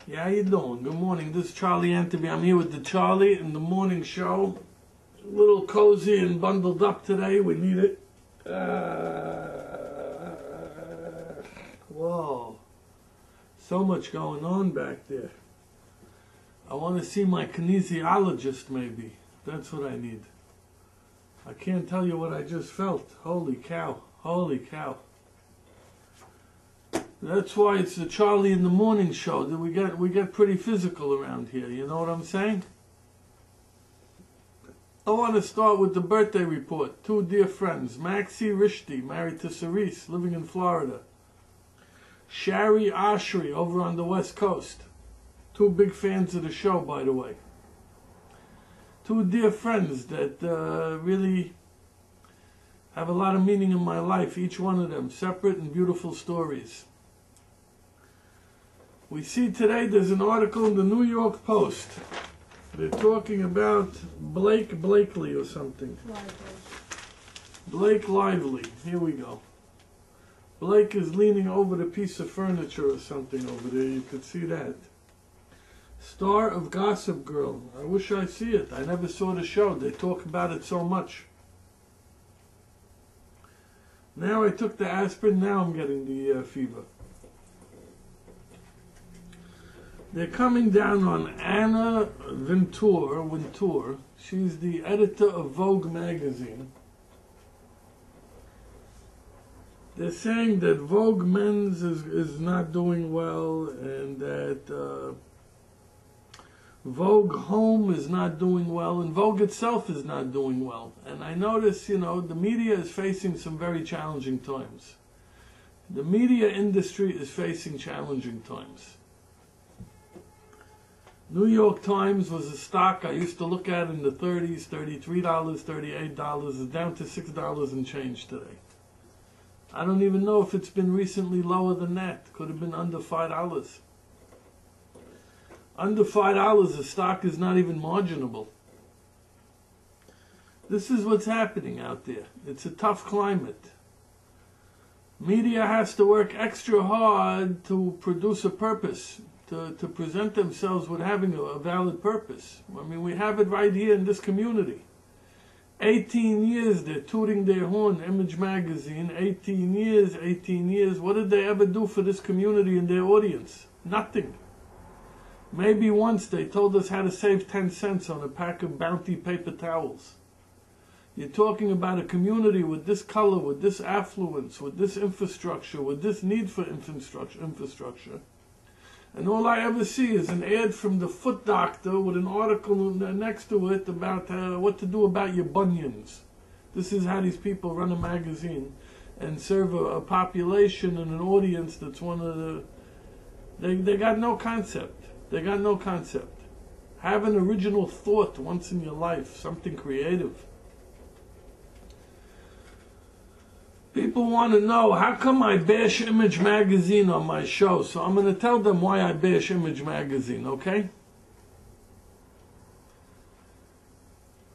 Yeah, how you doing? Good morning. This is Charlie Anthony. I'm here with the Charlie in the morning show. A little cozy and bundled up today. We need it. Whoa. So much going on back there. I want to see my kinesiologist maybe. That's what I need. I can't tell you what I just felt. Holy cow. Holy cow. That's why it's the Charlie in the morning show. That we get pretty physical around here. You know what I'm saying? I want to start with the birthday report. Two dear friends. Maxie Rishti, married to Cerise, living in Florida. Shari Ashri, over on the West Coast. Two big fans of the show, by the way. Two dear friends that really have a lot of meaning in my life. Each one of them. Separate and beautiful stories. We see today there's an article in the New York Post. They're talking about Blake Blakely or something. Lively. Blake Lively. Here we go. Blake is leaning over the piece of furniture or something over there. You could see that. Star of Gossip Girl. I wish I see it. I never saw the show. They talk about it so much. Now I took the aspirin. Now I'm getting the fever. They're coming down on Anna Wintour. She's the editor of Vogue magazine. They're saying that Vogue Men's is not doing well, and that Vogue Home is not doing well, and Vogue itself is not doing well. And I notice, the media is facing some very challenging times. The media industry is facing challenging times. New York Times was a stock I used to look at in the 30s, $33, $38. It's down to $6 and change today. I don't even know if it's been recently lower than that. Could have been under $5. Under $5, the stock is not even marginable. This is what's happening out there. It's a tough climate. Media has to work extra hard to produce a purpose. To present themselves with having a valid purpose. I mean, we have it right here in this community. 18 years they're tooting their horn, Image Magazine. 18 years. What did they ever do for this community and their audience? Nothing. Maybe once they told us how to save 10 cents on a pack of Bounty paper towels. You're talking about a community with this color, with this affluence, with this infrastructure, with this need for infrastructure. And all I ever see is an ad from the foot doctor with an article next to it about what to do about your bunions. This is how these people run a magazine and serve a population and an audience that's one of the... They got no concept. They got no concept. Have an original thought once in your life, something creative. People want to know, how come I bash Image Magazine on my show? So I'm going to tell them why I bash Image Magazine, okay?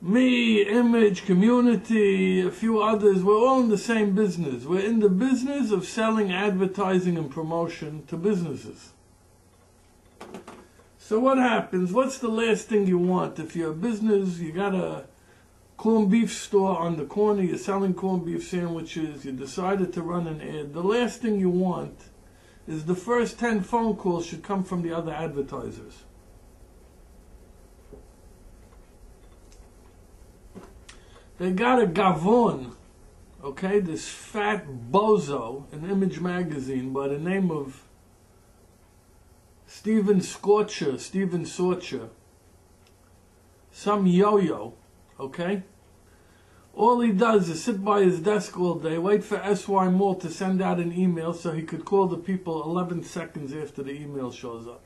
Me, Image, Community, a few others, we're all in the same business. We're in the business of selling advertising and promotion to businesses. So what happens? What's the last thing you want? If you're a business, you got a corned beef store on the corner, you're selling corned beef sandwiches, you decided to run an ad. The last thing you want is the first 10 phone calls should come from the other advertisers. They got a gavon, okay, this fat bozo in Image Magazine by the name of Steven Sorcher, some yo-yo, okay? All he does is sit by his desk all day, wait for SY Mall to send out an email so he could call the people 11 seconds after the email shows up.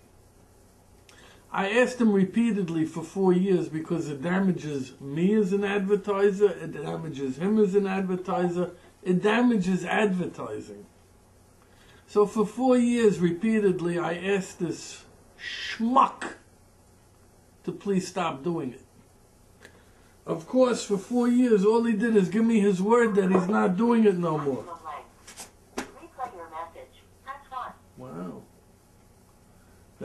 I asked him repeatedly for 4 years because it damages me as an advertiser, it damages him as an advertiser, it damages advertising. So for 4 years repeatedly I asked this schmuck to please stop doing it. Of course, for 4 years, all he did is give me his word that he's not doing it no more. Wow.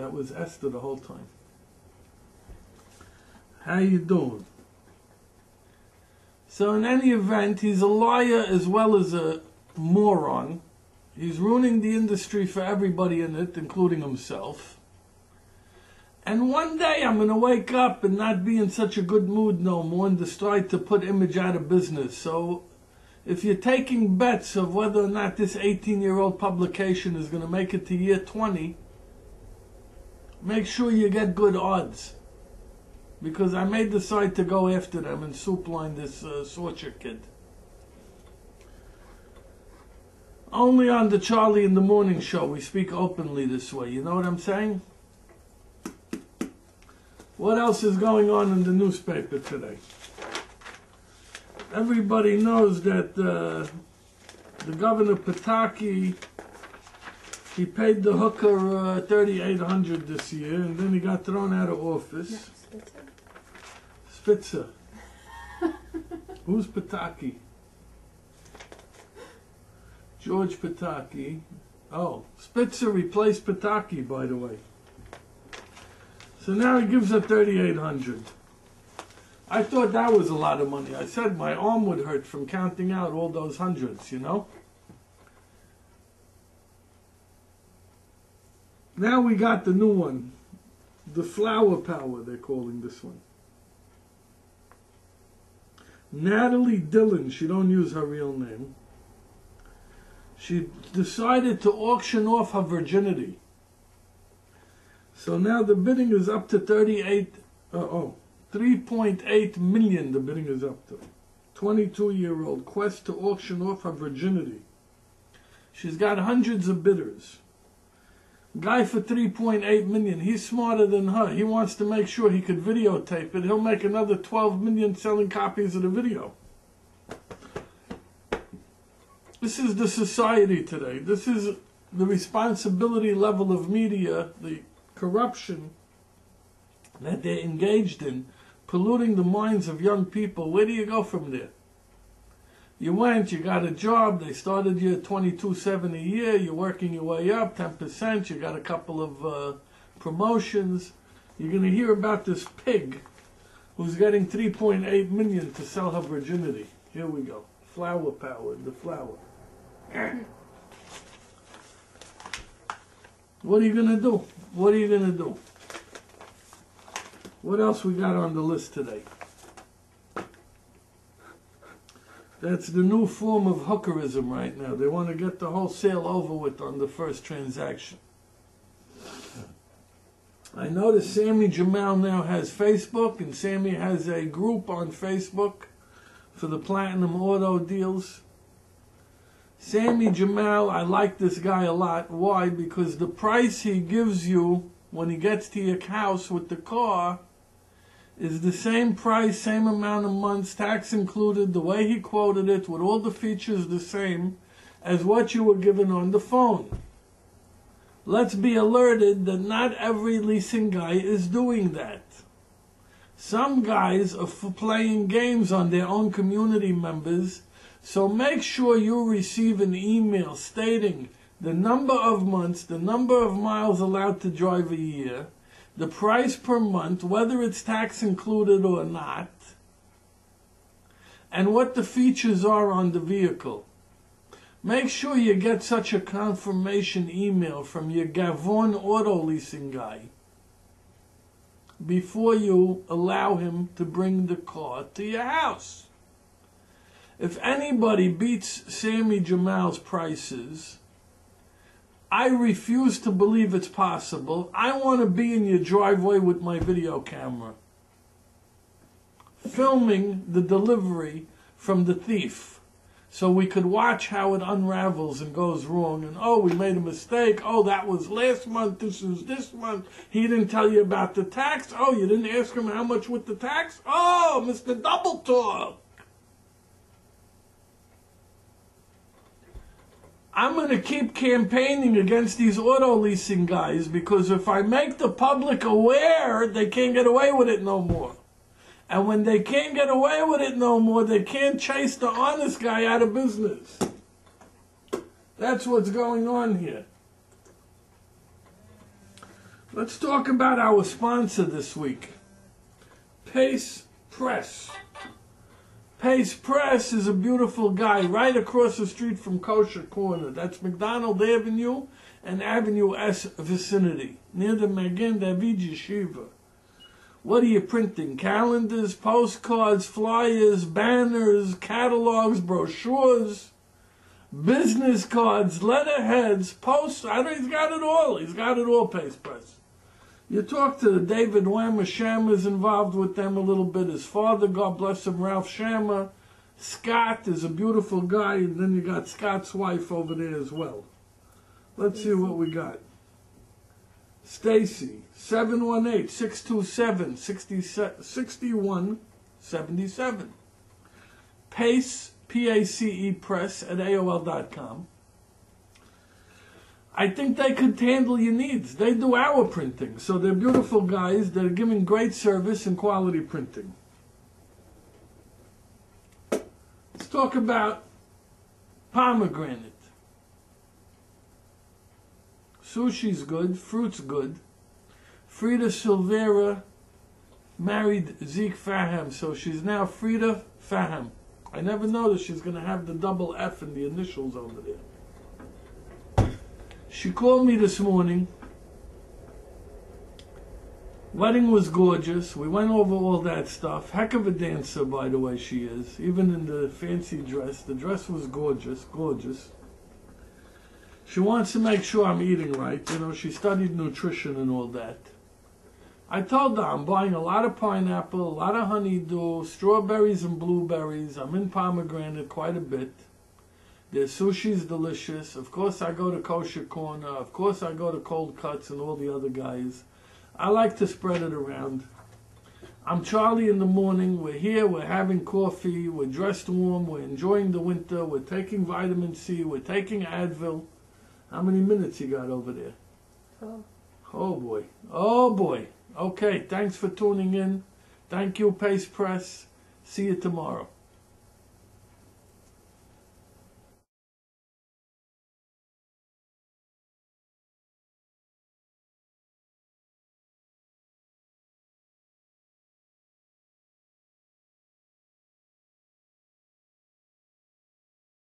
That was Esther the whole time. How you doing? So in any event, he's a liar as well as a moron. He's ruining the industry for everybody in it, including himself. And one day I'm going to wake up and not be in such a good mood no more and decide to put Image out of business. So if you're taking bets of whether or not this 18-year-old publication is going to make it to year 20, make sure you get good odds. Because I may decide to go after them and soup line this Sorcher kid. Only on the Charlie in the Morning show we speak openly this way. You know what I'm saying? What else is going on in the newspaper today? Everybody knows that the Governor Pataki, he paid the hooker $3,800 this year, and then he got thrown out of office. No, Spitzer. Who's Pataki? George Pataki. Oh, Spitzer replaced Pataki, by the way. So now he gives her $3,800. I thought that was a lot of money. I said my arm would hurt from counting out all those hundreds, you know? Now we got the new one. The flower power, they're calling this one. Natalie Dillon, she don't use her real name. She decided to auction off her virginity. So now the bidding is up to 3.8 million the bidding is up to. 22-year-old quest to auction off her virginity. She's got hundreds of bidders. Guy for 3.8 million, he's smarter than her. He wants to make sure he could videotape it. He'll make another 12 million selling copies of the video. This is the society today. This is the responsibility level of media, the corruption that they're engaged in, polluting the minds of young people. Where do you go from there? You went, you got a job, they started you at $22.70 a year, you're working your way up, 10%, you got a couple of promotions. You're going to hear about this pig who's getting 3.8 million to sell her virginity. Here we go. Flower power, the flower. What are you going to do? What are you going to do? What else we got on the list today? That's the new form of hookerism right now. They want to get the whole sale over with on the first transaction. I noticed Sammy Jamal now has Facebook, and Sammy has a group on Facebook for the platinum auto deals. Sammy Jamal, I like this guy a lot. Why? Because the price he gives you when he gets to your house with the car is the same price, same amount of months, tax included, the way he quoted it, with all the features the same as what you were given on the phone. Let's be alerted that not every leasing guy is doing that. Some guys are playing games on their own community members, so make sure you receive an email stating the number of months, the number of miles allowed to drive a year, the price per month, whether it's tax included or not, and what the features are on the vehicle. Make sure you get such a confirmation email from your Gavon auto leasing guy before you allow him to bring the car to your house. If anybody beats Sammy Jamal's prices, I refuse to believe it's possible. I want to be in your driveway with my video camera, filming the delivery from the thief, so we could watch how it unravels and goes wrong. And, oh, we made a mistake. Oh, that was last month. This is this month. He didn't tell you about the tax. Oh, you didn't ask him how much with the tax? Oh, Mr. Double Talk. I'm going to keep campaigning against these auto leasing guys, because if I make the public aware, they can't get away with it no more. And when they can't get away with it no more, they can't chase the honest guy out of business. That's what's going on here. Let's talk about our sponsor this week, Pace Press. Pace Press is a beautiful guy right across the street from Kosher Corner. That's McDonald Avenue and Avenue S vicinity, near the Magen David Yeshiva. What are you printing? Calendars, postcards, flyers, banners, catalogs, brochures, business cards, letterheads, posts. He's got it all. He's got it all, Pace Press. You talk to David Whammer. Shammer's involved with them a little bit. His father, God bless him, Ralph Shammer. Scott is a beautiful guy, and then you got Scott's wife over there as well. Let's see what we got. Stacy, 718-627-6177. Pace, P-A-C-E Press at AOL.com. I think they could handle your needs. They do our printing. So they're beautiful guys. They're giving great service and quality printing. Let's talk about pomegranate. Sushi's good. Fruit's good. Frida Silvera married Zeke Faham, so she's now Frida Faham. I never noticed she's going to have the double F in the initials over there. She called me this morning. Wedding was gorgeous. We went over all that stuff. Heck of a dancer, by the way, she is. Even in the fancy dress. The dress was gorgeous, gorgeous. She wants to make sure I'm eating right. You know, she studied nutrition and all that. I told her I'm buying a lot of pineapple, a lot of honeydew, strawberries and blueberries. I'm in pomegranate quite a bit. Their sushi's delicious. Of course, I go to Kosher Corner. Of course, I go to Cold Cuts and all the other guys. I like to spread it around. I'm Charlie in the morning. We're here. We're having coffee. We're dressed warm. We're enjoying the winter. We're taking vitamin C. We're taking Advil. How many minutes you got over there? Oh, boy. Oh, boy. Okay, thanks for tuning in. Thank you, Pace Press. See you tomorrow.